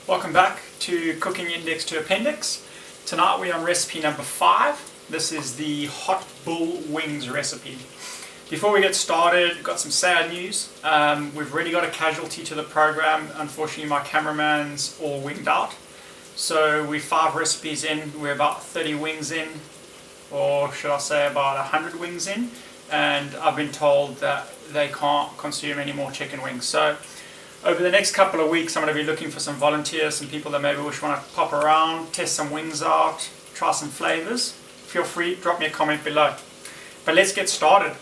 Welcome back to Cooking Index to Appendix. Tonight we're on recipe number 5. This is the hot bull wings recipe. Before we get started, got some sad news. We've already got a casualty to the program. Unfortunately, my cameraman's all winged out. So we're 5 recipes in. We're about 30 wings in, or should I say about 100 wings in. And I've been told that they can't consume any more chicken wings. So over the next couple of weeks, I'm going to be looking for some volunteers, some people that maybe want to pop around, test some wings out, try some flavors. Feel free, drop me a comment below. But let's get started.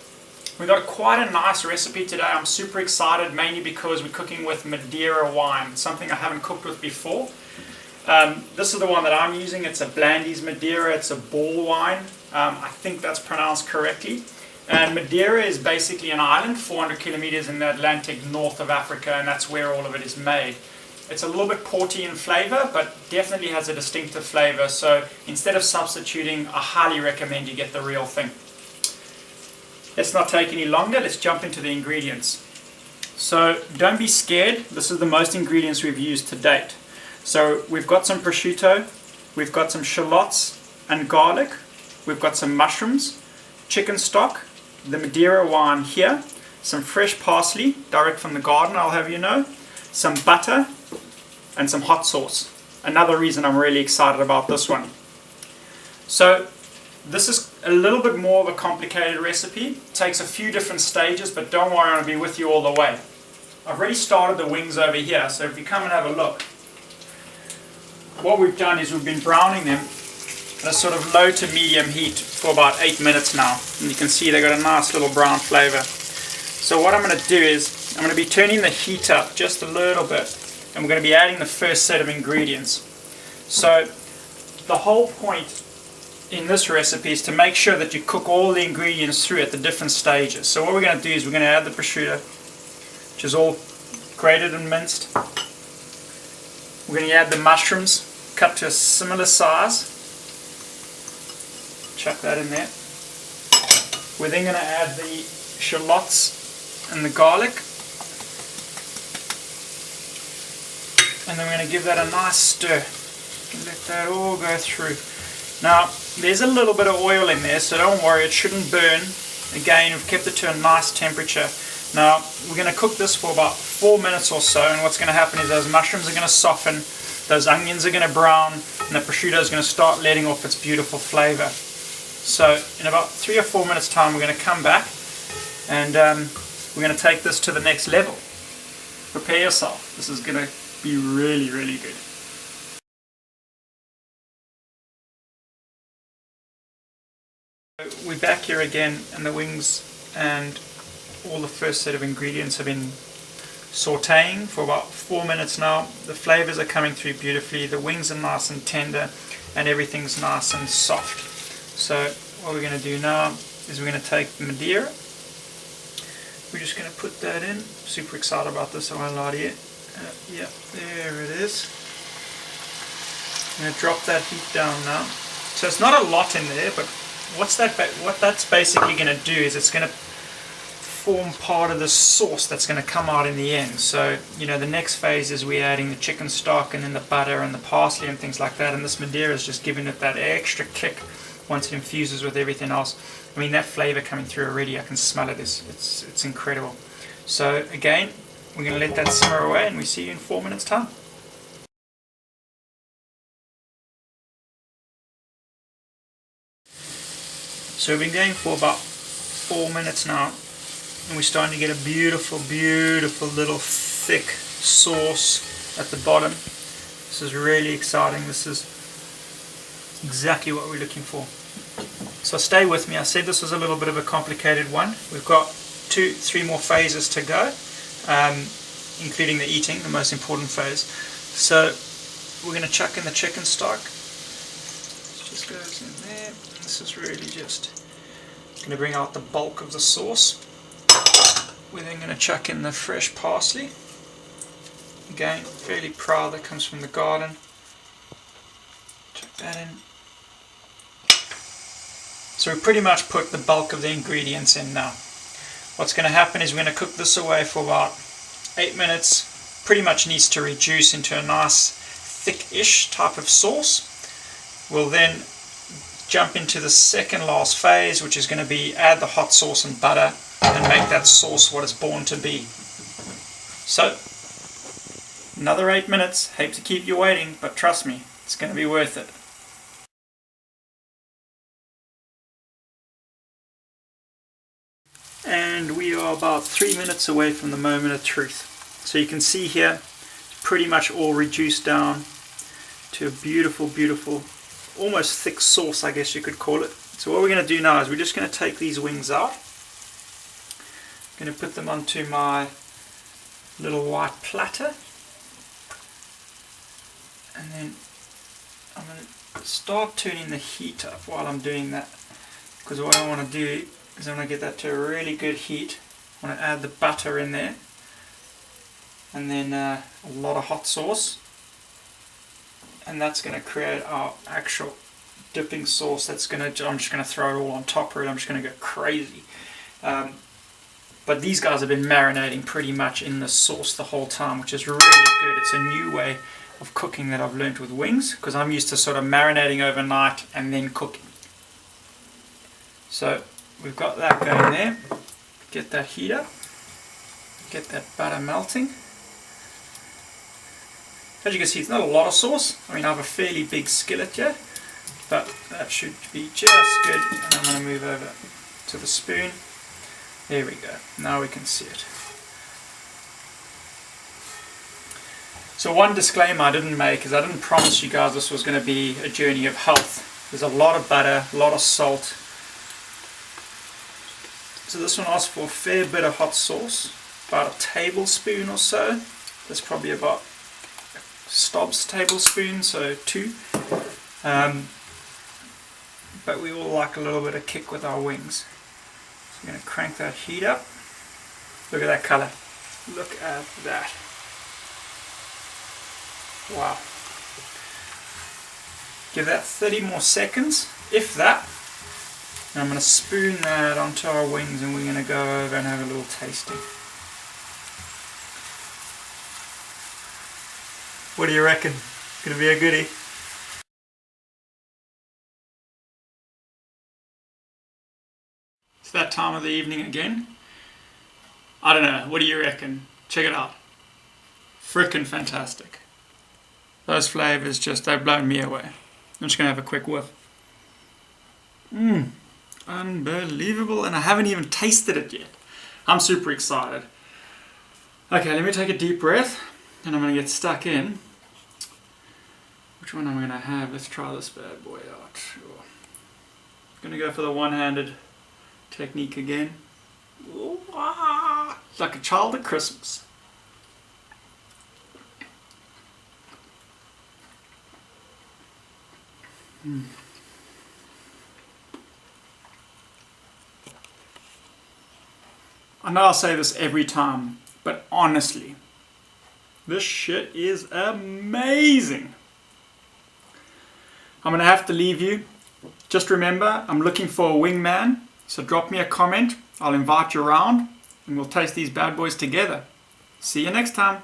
We've got quite a nice recipe today. I'm super excited, mainly because we're cooking with Madeira wine, something I haven't cooked with before. This is the one that I'm using. It's a Blandy's Madeira. It's a ball wine. I think that's pronounced correctly. And Madeira is basically an island 400 kilometers in the Atlantic north of Africa, and that's where all of it is made. It's a little bit porty in flavor, but definitely has a distinctive flavor. So instead of substituting, I highly recommend you get the real thing. Let's not take any longer. Let's jump into the ingredients. So don't be scared. This is the most ingredients we've used to date. So we've got some prosciutto, we've got some shallots and garlic, we've got some mushrooms, chicken stock, the Madeira wine here, some fresh parsley, direct from the garden, I'll have you know, some butter, and some hot sauce. Another reason I'm really excited about this one. So this is a little bit more of a complicated recipe. It takes a few different stages, but don't worry, I'm going to be with you all the way. I've already started the wings over here, so if you come and have a look, what we've done is we've been browning them at a sort of low to medium heat for about 8 minutes now, and you can see they've got a nice little brown flavor. So what I'm going to do is I'm going to be turning the heat up just a little bit, and we're going to be adding the first set of ingredients. So the whole point in this recipe is to make sure that you cook all the ingredients through at the different stages. So what we're going to do is we're going to add the prosciutto, which is all grated and minced. We're going to add the mushrooms cut to a similar size. Chuck that in there. We're then going to add the shallots and the garlic, and then we're going to give that a nice stir and let that all go through. Now there's a little bit of oil in there, so don't worry, it shouldn't burn. Again, we've kept it to a nice temperature. Now we're going to cook this for about 4 minutes or so, and what's going to happen is those mushrooms are going to soften, those onions are going to brown, and the prosciutto is going to start letting off its beautiful flavor. So in about 3 or 4 minutes time, we're going to come back, and we're going to take this to the next level. Prepare yourself. This is going to be really, really good. We're back here again, and the wings and all the first set of ingredients have been sauteing for about 4 minutes now. The flavors are coming through beautifully. The wings are nice and tender, and everything's nice and soft. So what we're going to do now is we're going to take the Madeira. We're just going to put that in. Super excited about this, I won't lie to you. Yeah, there it is. I'm going to drop that heat down now. So it's not a lot in there, but what that's basically going to do is it's going to form part of the sauce that's going to come out in the end. So, you know, the next phase is we're adding the chicken stock and then the butter and the parsley and things like that, and this Madeira is just giving it that extra kick once it infuses with everything else. I mean, that flavor coming through already, I can smell it. It's incredible. So again, we're going to let that simmer away, and we see you in 4 minutes time. So we've been going for about 4 minutes now, and we're starting to get a beautiful, beautiful little thick sauce at the bottom. This is really exciting. This is exactly what we're looking for. So stay with me. I said this was a little bit of a complicated one. We've got 2-3 more phases to go, including the eating, the most important phase. So we're going to chuck in the chicken stock. It just goes in there. This is really just going to bring out the bulk of the sauce. We're then going to chuck in the fresh parsley. Again, fairly proud that comes from the garden. Chuck that in. So we pretty much put the bulk of the ingredients in now. What's going to happen is we're going to cook this away for about 8 minutes. Pretty much needs to reduce into a nice thick-ish type of sauce. We'll then jump into the second last phase, which is going to be add the hot sauce and butter and make that sauce what it's born to be. So, another 8 minutes. Hate to keep you waiting, but trust me, it's going to be worth it. And we are about 3 minutes away from the moment of truth. So you can see here, it's pretty much all reduced down to a beautiful, beautiful, almost thick sauce, I guess you could call it. So what we're going to do now is we're just going to take these wings out. I'm going to put them onto my little white platter. And then I'm going to start turning the heat up while I'm doing that. Because what I want to do is I want to get that to a really good heat. I want to add the butter in there. And then a lot of hot sauce. And that's going to create our actual dipping sauce. I'm just going to throw it all on top of it. I'm just going to go crazy. But these guys have been marinating pretty much in the sauce the whole time, which is really good. It's a new way of cooking that I've learned with wings, because I'm used to sort of marinating overnight and then cooking. So we've got that going there. Get that heat up. Get that butter melting. As you can see, it's not a lot of sauce. I mean, I have a fairly big skillet here, but that should be just good. And I'm going to move over to the spoon. There we go. Now we can see it. So one disclaimer I didn't make is I didn't promise you guys this was going to be a journey of health. There's a lot of butter, a lot of salt. So this one asks for a fair bit of hot sauce, about a tablespoon or so. That's probably about Stobbs tablespoon, so 2. But we all like a little bit of kick with our wings. So I'm going to crank that heat up. Look at that colour. Look at that. Wow. Give that 30 more seconds, if that. And I'm going to spoon that onto our wings and we're going to go over and have a little tasting. What do you reckon? Gonna be a goodie? It's that time of the evening again. I don't know, what do you reckon? Check it out. Frickin' fantastic. Those flavours they've blown me away. I'm just gonna have a quick whiff. Unbelievable, and I haven't even tasted it yet. I'm super excited. Okay, let me take a deep breath. And I'm going to get stuck in. Which one am I going to have? Let's try this bad boy out. Sure. Going to go for the one-handed technique again. Ooh, ah, it's like a child at Christmas. I know I'll say this every time, but honestly, this shit is amazing. I'm going to have to leave you. Just remember, I'm looking for a wingman. So drop me a comment. I'll invite you around and we'll taste these bad boys together. See you next time.